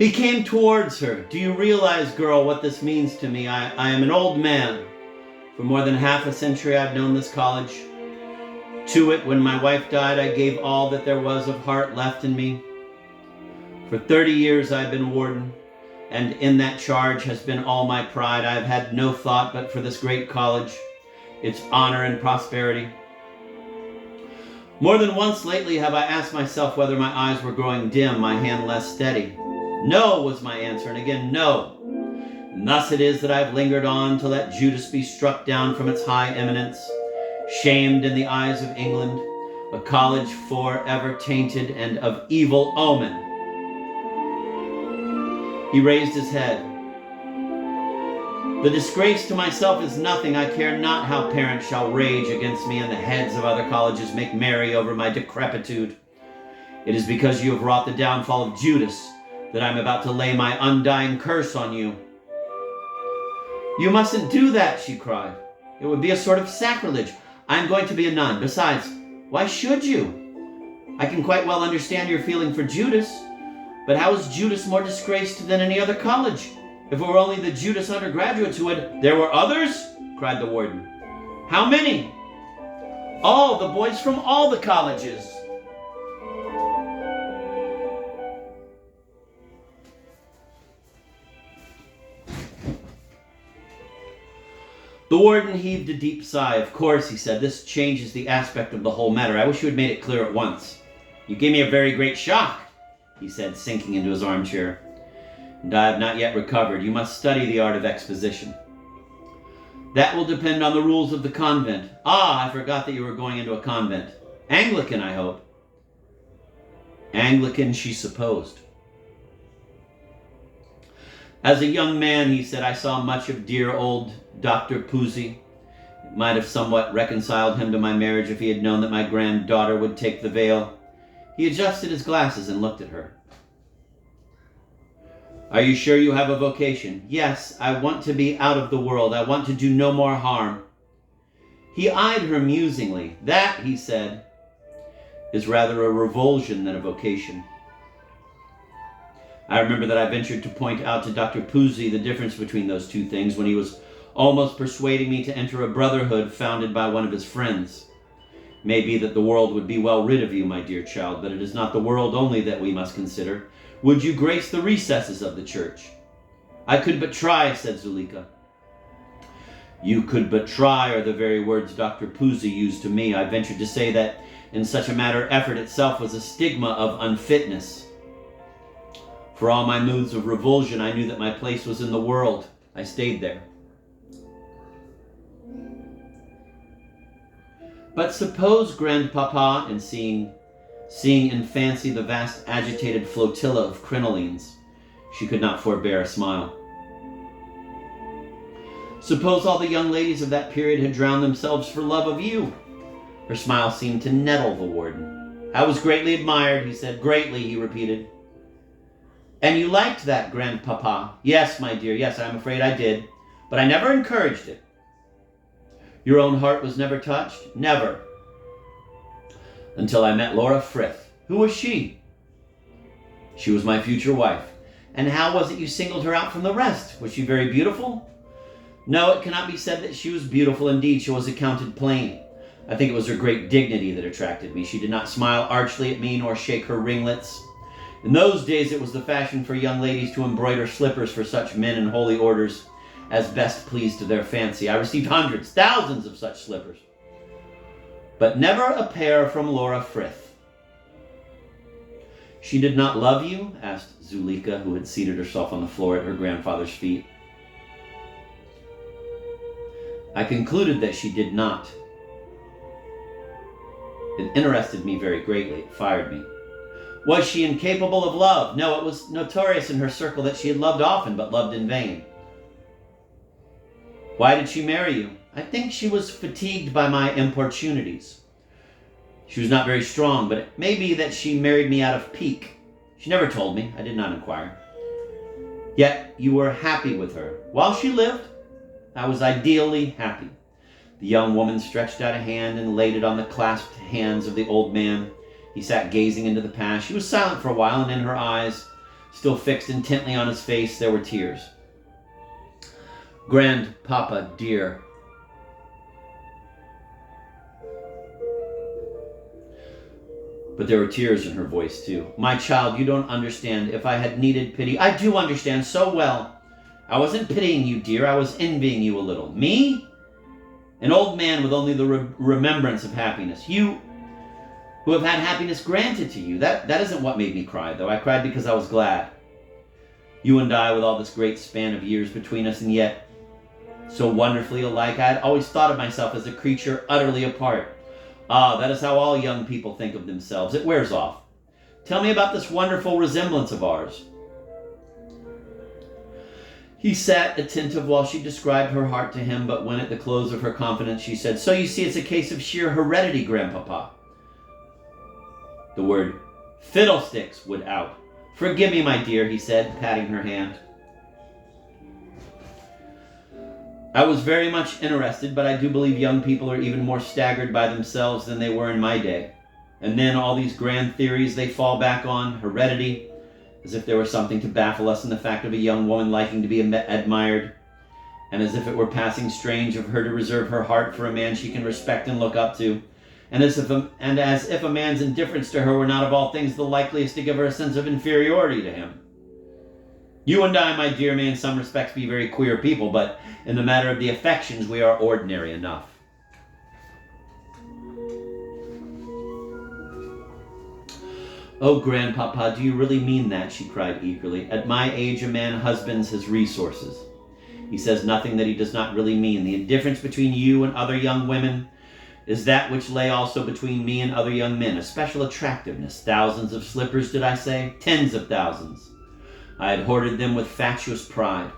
He came towards her. Do you realize, girl, what this means to me? I am an old man. For more than half a century I've known this college. To it, when my wife died, I gave all that there was of heart left in me. For 30 years I've been warden, and in that charge has been all my pride. I have had no thought but for this great college, its honor and prosperity. More than once lately have I asked myself whether my eyes were growing dim, my hand less steady. No, was my answer, and again no. And thus it is that I have lingered on to let Judas be struck down from its high eminence, shamed in the eyes of England, a college forever tainted and of evil omen. He raised his head. The disgrace to myself is nothing. I care not how parents shall rage against me and the heads of other colleges make merry over my decrepitude. It is because you have wrought the downfall of Judas that I am about to lay my undying curse on you. You mustn't do that, she cried. It would be a sort of sacrilege. I am going to be a nun. Besides, why should you? I can quite well understand your feeling for Judas, but how is Judas more disgraced than any other college? If it were only the Judas undergraduates who would... There were others? Cried the warden. How many? All the boys from all the colleges. The warden heaved a deep sigh. Of course, he said, this changes the aspect of the whole matter. I wish you had made it clear at once. You gave me a very great shock, he said, sinking into his armchair. And I have not yet recovered. You must study the art of exposition. That will depend on the rules of the convent. Ah, I forgot that you were going into a convent. Anglican, I hope. Anglican, she supposed. As a young man, he said, I saw much of dear old Dr. Pusey. It might have somewhat reconciled him to my marriage if he had known that my granddaughter would take the veil. He adjusted his glasses and looked at her. Are you sure you have a vocation? Yes, I want to be out of the world. I want to do no more harm. He eyed her musingly. That, he said, is rather a revulsion than a vocation. I remember that I ventured to point out to Dr. Pusey the difference between those two things when he was almost persuading me to enter a brotherhood founded by one of his friends. It may be that the world would be well rid of you, my dear child, but it is not the world only that we must consider. Would you grace the recesses of the church? I could but try, said Zuleika. You could but try are the very words Dr. Pusey used to me. I ventured to say that in such a matter effort itself was a stigma of unfitness. For all my moods of revulsion, I knew that my place was in the world. I stayed there. But suppose, grandpapa, in seeing in fancy the vast agitated flotilla of crinolines, she could not forbear a smile. Suppose all the young ladies of that period had drowned themselves for love of you. Her smile seemed to nettle the warden. I was greatly admired, he said. Greatly, he repeated. And you liked that, grandpapa? Yes, my dear, yes, I'm afraid I did. But I never encouraged it. Your own heart was never touched? Never. Until I met Laura Frith. Who was she? She was my future wife. And how was it you singled her out from the rest? Was she very beautiful? No, it cannot be said that she was beautiful. Indeed, she was accounted plain. I think it was her great dignity that attracted me. She did not smile archly at me, nor shake her ringlets. In those days, it was the fashion for young ladies to embroider slippers for such men in holy orders as best pleased to their fancy. I received hundreds, thousands of such slippers. But never a pair from Laura Frith. She did not love you? Asked Zuleika, who had seated herself on the floor at her grandfather's feet. I concluded that she did not. It interested me very greatly. It fired me. Was she incapable of love? No, it was notorious in her circle that she had loved often, but loved in vain. Why did she marry you? I think she was fatigued by my importunities. She was not very strong, but it may be that she married me out of pique. She never told me. I did not inquire. Yet you were happy with her. While she lived, I was ideally happy. The young woman stretched out a hand and laid it on the clasped hands of the old man. He sat gazing into the past. She was silent for a while, and in her eyes Still fixed intently on his face, there were tears. "Grandpapa, dear." But there were tears in her voice, too. "My child, you don't understand. If I had needed pity—" "I do understand so well. I wasn't pitying you, dear. I was envying you a little." "Me? An old man with only the remembrance of happiness. You, who have had happiness granted to you. That isn't what made me cry, though. I cried because I was glad. You and I, with all this great span of years between us, and yet so wonderfully alike, I had always thought of myself as a creature utterly apart. Ah, that is how all young people think of themselves. It wears off. Tell me about this wonderful resemblance of ours." He sat attentive while she described her heart to him, but when at the close of her confidence she said, "So you see, it's a case of sheer heredity, Grandpapa." The word "fiddlesticks" would out. "Forgive me, my dear," he said, patting her hand. "I was very much interested, but I do believe young people are even more staggered by themselves than they were in my day. And then all these grand theories they fall back on, heredity, as if there were something to baffle us in the fact of a young woman liking to be admired, and as if it were passing strange of her to reserve her heart for a man she can respect and look up to, and as if a man's indifference to her were not of all things the likeliest to give her a sense of inferiority to him. You and I, my dear, may in some respects be very queer people, but in the matter of the affections we are ordinary enough." "Oh, Grandpapa, do you really mean that?" she cried eagerly. "At my age, a man husbands his resources. He says nothing that he does not really mean. The indifference between you and other young women is that which lay also between me and other young men, a special attractiveness. Thousands of slippers, did I say? Tens of thousands. I had hoarded them with fatuous pride.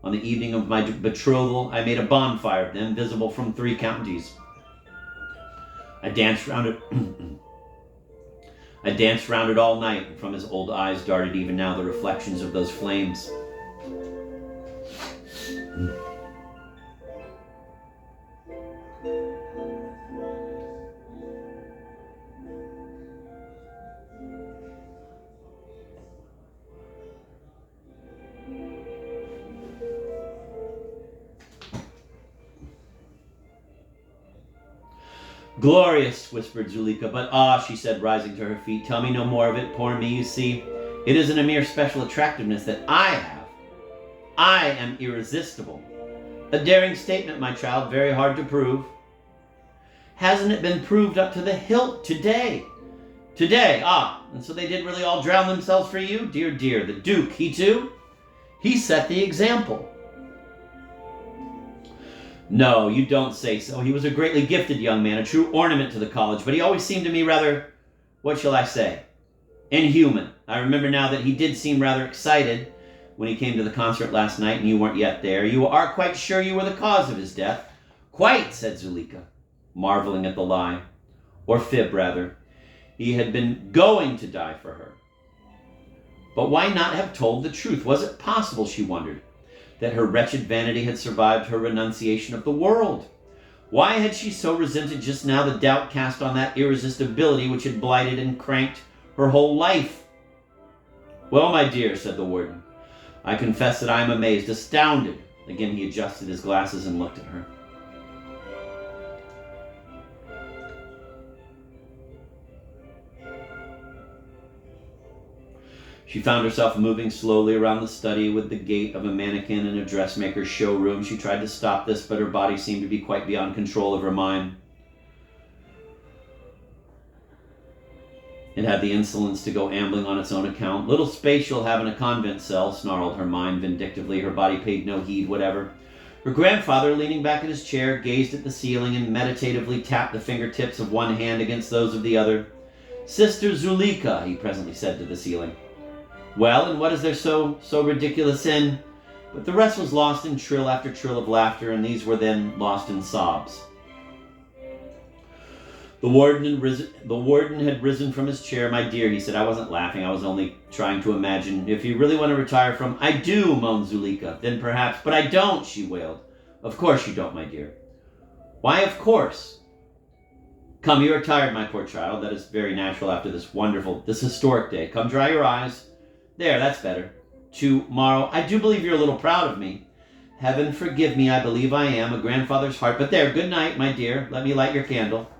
On the evening of my betrothal, I made a bonfire of them, visible from 3 counties. I danced round it. I danced round it all night, and from his old eyes darted even now the reflections of those flames. "Glorious," whispered Zuleika. "But ah," she said, rising to her feet, "tell me no more of it. Poor me, you see. It isn't a mere special attractiveness that I have. I am irresistible. A daring statement, my child, very hard to prove." "Hasn't it been proved up to the hilt today?" "Today? Ah, and so they did really all drown themselves for you? Dear, dear, the Duke, he too? He set the example." "No, you don't say so. He was a greatly gifted young man, a true ornament to the college, but he always seemed to me rather, what shall I say, inhuman. I remember now that he did seem rather excited when he came to the concert last night and you weren't yet there. You are quite sure you were the cause of his death?" "Quite," said Zuleika, marveling at the lie, or fib rather. He had been going to die for her. But why not have told the truth? Was it possible, she wondered, that her wretched vanity had survived her renunciation of the world? Why had she so resented just now the doubt cast on that irresistibility which had blighted and cranked her whole life? "Well, my dear," said the warden, "I confess that I am amazed, astounded." Again he adjusted his glasses and looked at her. She found herself moving slowly around the study with the gait of a mannequin in a dressmaker's showroom. She tried to stop this, but her body seemed to be quite beyond control of her mind. It had the insolence to go ambling on its own account. "Little space you'll have in a convent cell," snarled her mind vindictively. Her body paid no heed whatever. Her grandfather, leaning back in his chair, gazed at the ceiling and meditatively tapped the fingertips of one hand against those of the other. "Sister Zuleika," he presently said to the ceiling. "Well, and what is there so ridiculous in—" But the rest was lost in trill after trill of laughter, and these were then lost in sobs. The warden had risen from his chair. "My dear," he said, "I wasn't laughing. I was only trying to imagine. If you really want to retire from—" "I do," moaned Zuleika. "Then perhaps—" "But I don't," she wailed. "Of course you don't, my dear." "Why, of course?" "Come, you are tired, my poor child. That is very natural after this historic day. Come, dry your eyes. There, that's better. Tomorrow. I do believe you're a little proud of me. Heaven forgive me, I believe I am. A grandfather's heart. But there, good night, my dear. Let me light your candle.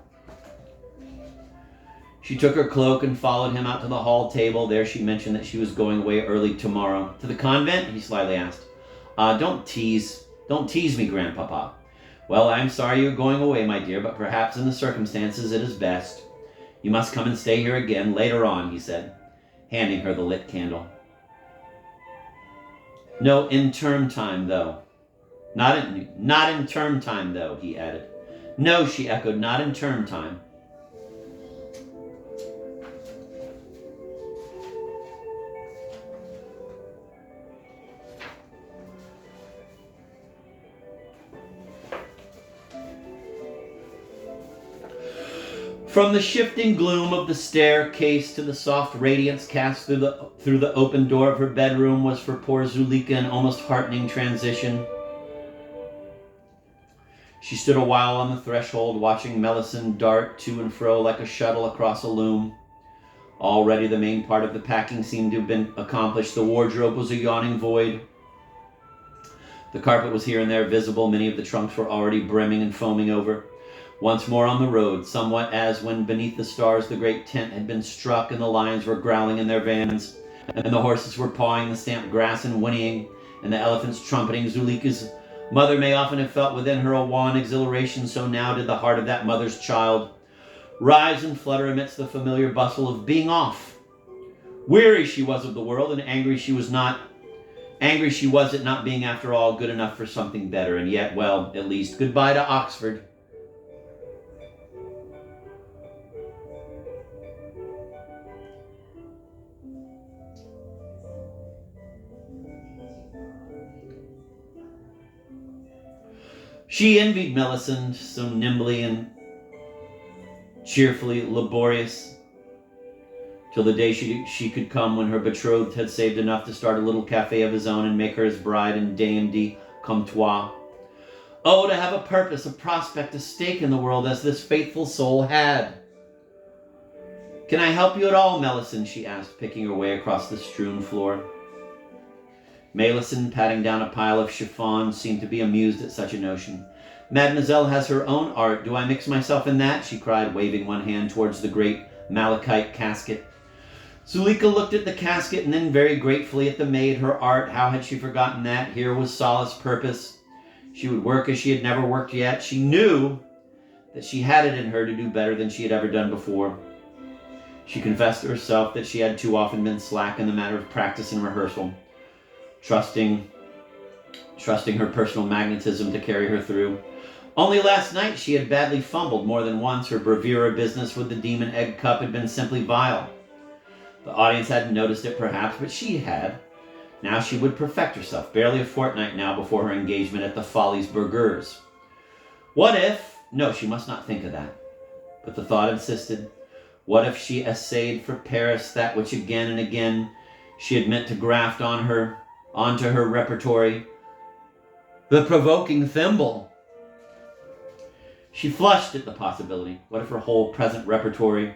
She took her cloak and followed him out to the hall table. There she mentioned that she was going away early tomorrow. To the convent? He slyly asked. Don't tease me, Grandpapa. Well, I'm sorry you're going away, my dear, but perhaps in the circumstances it is best. You must come and stay here again later on, he said, handing her the lit candle. No, in term time, though. Not in term time, though, he added. No, she echoed, not in term time. From the shifting gloom of the staircase to the soft radiance cast through the open door of her bedroom was for poor Zuleika an almost heartening transition. She stood a while on the threshold, watching Melisande dart to and fro like a shuttle across a loom. Already the main part of the packing seemed to have been accomplished. The wardrobe was a yawning void. The carpet was here and there visible. Many of the trunks were already brimming and foaming over. Once more on the road, somewhat as when beneath the stars the great tent had been struck and the lions were growling in their vans, and the horses were pawing the stamped grass and whinnying, and the elephants trumpeting. Zuleika's mother may often have felt within her a wan exhilaration, so now did the heart of that mother's child rise and flutter amidst the familiar bustle of being off. Weary she was of the world, and angry she was at not being after all good enough for something better, and yet, well, at least, goodbye to Oxford. She envied Melisande, so nimbly and cheerfully laborious, till the day she could come when her betrothed had saved enough to start a little cafe of his own and make her his bride and dame de comptoir. Oh, to have a purpose, a prospect, a stake in the world as this faithful soul had. Can I help you at all, Melisande? She asked, picking her way across the strewn floor. Melisande, patting down a pile of chiffon, seemed to be amused at such a notion. Mademoiselle has her own art. Do I mix myself in that? She cried, waving one hand towards the great malachite casket. Zuleika looked at the casket and then very gratefully at the maid. Her art, how had she forgotten that? Here was solace, purpose. She would work as she had never worked yet. She knew that she had it in her to do better than she had ever done before. She confessed to herself that she had too often been slack in the matter of practice and rehearsal, trusting her personal magnetism to carry her through. Only last night she had badly fumbled more than once. Her bravura business with the demon egg cup had been simply vile. The audience hadn't noticed it perhaps, but she had. Now she would perfect herself, barely a fortnight now before her engagement at the Follies Burgers. What if... No, she must not think of that. But the thought insisted. What if she essayed for Paris that which again and again she had meant to graft onto her repertory? The provoking thimble. She flushed at the possibility. What if her whole present repertory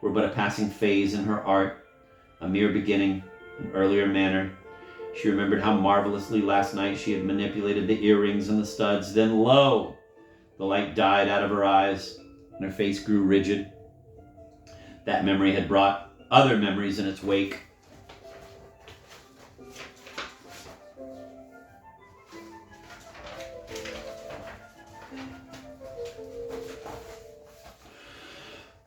were but a passing phase in her art, a mere beginning, an earlier manner? She remembered how marvelously last night she had manipulated the earrings and the studs. Then, lo! The light died out of her eyes, and her face grew rigid. That memory had brought other memories in its wake.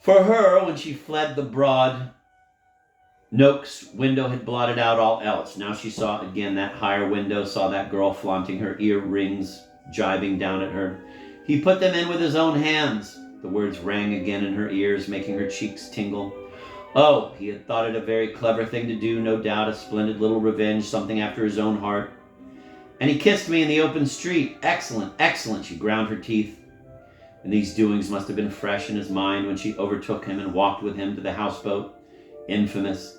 For her, when she fled, the broad Noak's window had blotted out all else. Now she saw again that higher window, saw that girl flaunting her earrings, jibing down at her. He put them in with his own hands. The words rang again in her ears, making her cheeks tingle. Oh, he had thought it a very clever thing to do, no doubt, a splendid little revenge, something after his own heart. And he kissed me in the open street. Excellent, excellent, she ground her teeth. And these doings must have been fresh in his mind when she overtook him and walked with him to the houseboat. Infamous.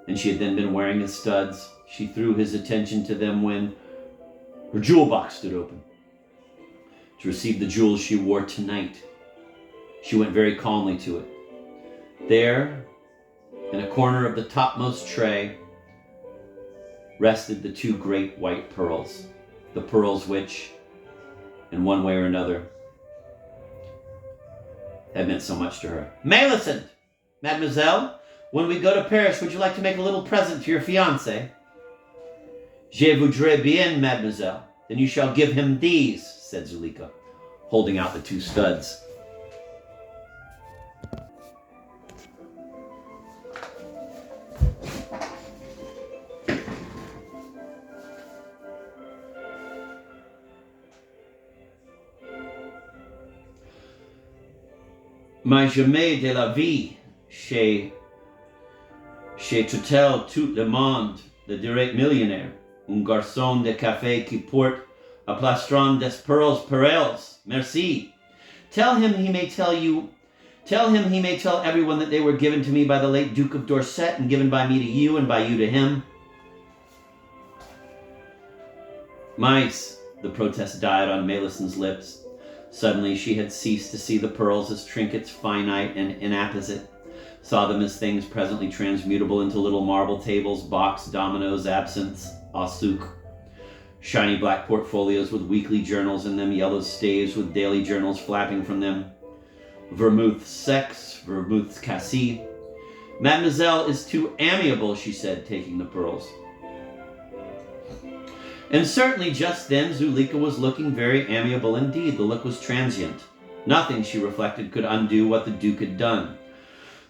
And she had then been wearing his studs. She threw his attention to them when her jewel box stood open to receive the jewels she wore tonight. She went very calmly to it. There, in a corner of the topmost tray, rested the two great white pearls, the pearls which, in one way or another, had meant so much to her. Millicent, mademoiselle, when we go to Paris, would you like to make a little present to your fiancé? Je voudrais bien, mademoiselle. Then you shall give him these, said Zuleika, holding out the two studs. Mais jamais de la vie, chez tout le monde, le direct millionnaire, un garçon de café qui porte a plastron des pearls perels. Merci. Tell him he may tell everyone that they were given to me by the late Duke of Dorset and given by me to you and by you to him. Mais, the protest died on Melisand's lips. Suddenly she had ceased to see the pearls as trinkets finite and inapposite, saw them as things presently transmutable into little marble tables, box, dominoes, absinthe, souk, shiny black portfolios with weekly journals in them, yellow staves with daily journals flapping from them, vermouth sex, vermouth cassis. Mademoiselle is too amiable, she said, taking the pearls. And certainly just then Zuleika was looking very amiable indeed. The look was transient. Nothing, she reflected, could undo what the Duke had done.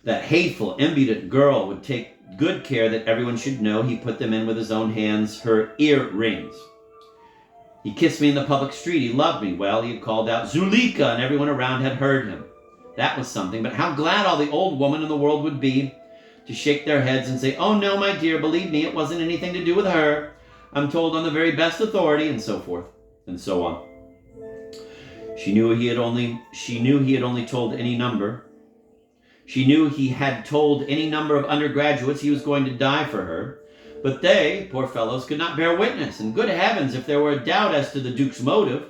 That hateful, impudent girl would take good care that everyone should know he put them in with his own hands, her earrings. He kissed me in the public street. He loved me. Well, he had called out Zuleika, and everyone around had heard him. That was something, but how glad all the old women in the world would be to shake their heads and say, "Oh no, my dear, believe me, it wasn't anything to do with her. I'm told on the very best authority," and so forth, and so on. She knew he had only told any number. She knew he had told any number of undergraduates he was going to die for her. But they, poor fellows, could not bear witness. And good heavens, if there were a doubt as to the Duke's motive,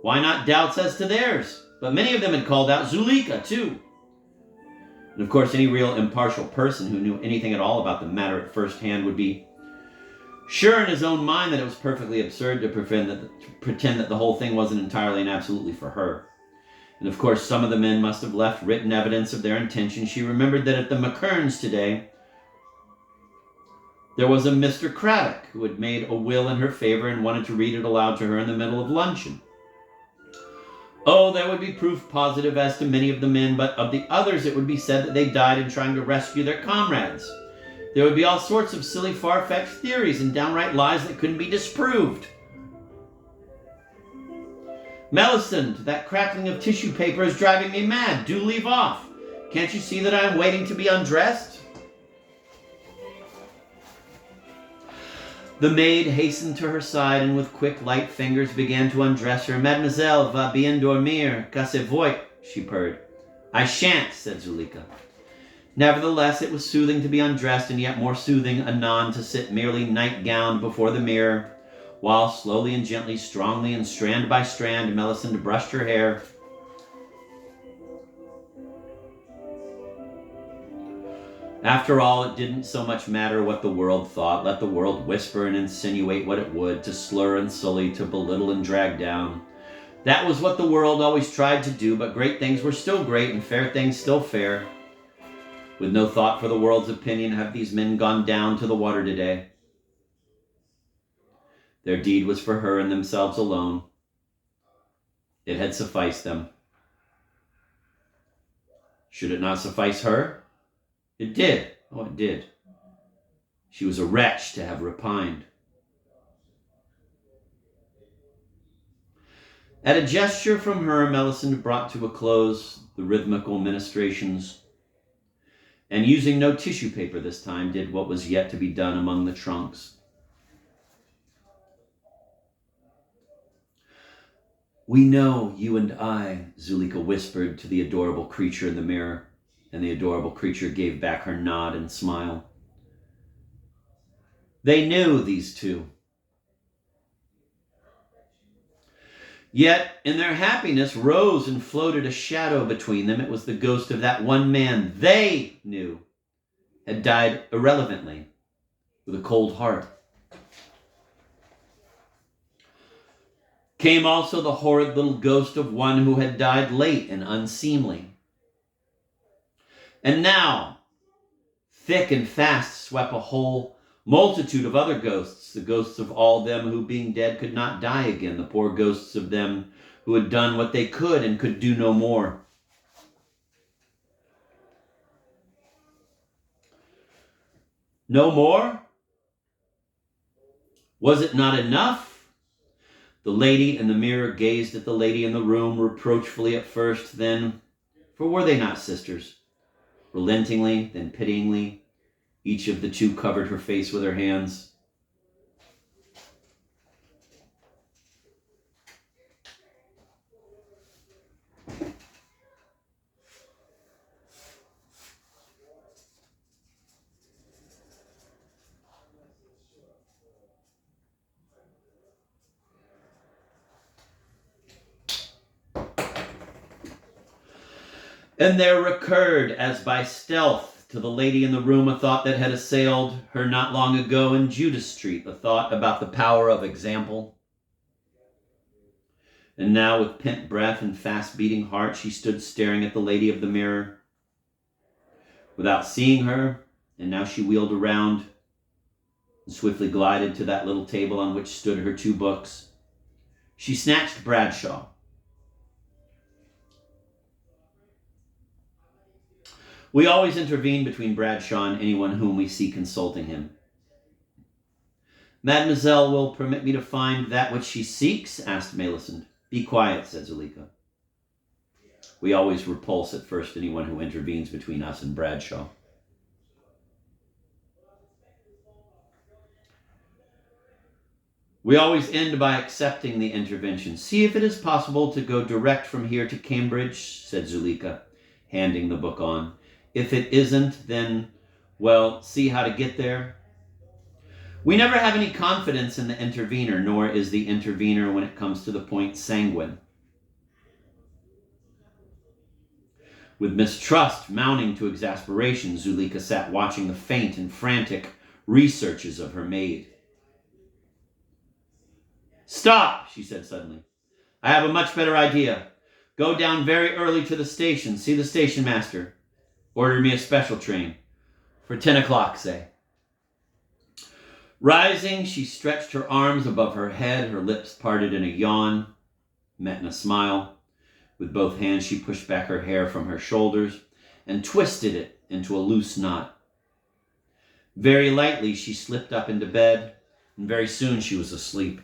why not doubts as to theirs? But many of them had called out Zuleika, too. And of course, any real impartial person who knew anything at all about the matter at first hand would be sure in his own mind that it was perfectly absurd to pretend that the whole thing wasn't entirely and absolutely for her. And of course, some of the men must have left written evidence of their intention. She remembered that at the McKerns today, there was a Mr. Craddock who had made a will in her favor and wanted to read it aloud to her in the middle of luncheon. Oh, there would be proof positive as to many of the men, but of the others it would be said that they died in trying to rescue their comrades. There would be all sorts of silly, far-fetched theories and downright lies that couldn't be disproved. Melisande, that crackling of tissue paper is driving me mad. Do leave off. Can't you see that I am waiting to be undressed? The maid hastened to her side and with quick, light fingers began to undress her. Mademoiselle va bien dormir. Cassez-vous, she purred. I shan't, said Zuleika. Nevertheless, it was soothing to be undressed, and yet more soothing anon to sit merely night-gowned before the mirror, while slowly and gently, strongly and strand by strand, Melisande brushed her hair. After all, it didn't so much matter what the world thought. Let the world whisper and insinuate what it would, to slur and sully, to belittle and drag down. That was what the world always tried to do, but great things were still great and fair things still fair. With no thought for the world's opinion, have these men gone down to the water today. Their deed was for her and themselves alone. It had sufficed them. Should it not suffice her? It did. Oh, it did. She was a wretch to have repined. At a gesture from her, Melisande brought to a close the rhythmical ministrations, and using no tissue paper this time, did what was yet to be done among the trunks. We know, you and I, Zuleika whispered to the adorable creature in the mirror, and the adorable creature gave back her nod and smile. They knew, these two. Yet, in their happiness, rose and floated a shadow between them. It was the ghost of that one man they knew had died irrelevantly, with a cold heart. Came also the horrid little ghost of one who had died late and unseemly. And now, thick and fast swept a whole multitude of other ghosts, the ghosts of all them who being dead could not die again, the poor ghosts of them who had done what they could and could do no more. No more? Was it not enough? The lady in the mirror gazed at the lady in the room reproachfully at first, then, for were they not sisters? Relentingly, then pityingly, each of the two covered her face with her hands. And there recurred, as by stealth, to the lady in the room a thought that had assailed her not long ago in Judas Street, a thought about the power of example. And now, with pent breath and fast-beating heart, she stood staring at the lady of the mirror. Without seeing her, and now she wheeled around and swiftly glided to that little table on which stood her two books. She snatched Bradshaw. We always intervene between Bradshaw and anyone whom we see consulting him. Mademoiselle will permit me to find that which she seeks? Asked Millicent. Be quiet, said Zuleika. We always repulse at first anyone who intervenes between us and Bradshaw. We always end by accepting the intervention. See if it is possible to go direct from here to Cambridge, said Zuleika, handing the book on. If it isn't, then, well, see how to get there. We never have any confidence in the intervener, nor is the intervener, when it comes to the point, sanguine. With mistrust mounting to exasperation, Zuleika sat watching the faint and frantic researches of her maid. Stop, she said suddenly. I have a much better idea. Go down very early to the station, see the station master. Order me a special train. For 10 o'clock, say. Rising, she stretched her arms above her head, her lips parted in a yawn, met in a smile. With both hands, she pushed back her hair from her shoulders and twisted it into a loose knot. Very lightly, she slipped up into bed, and very soon she was asleep.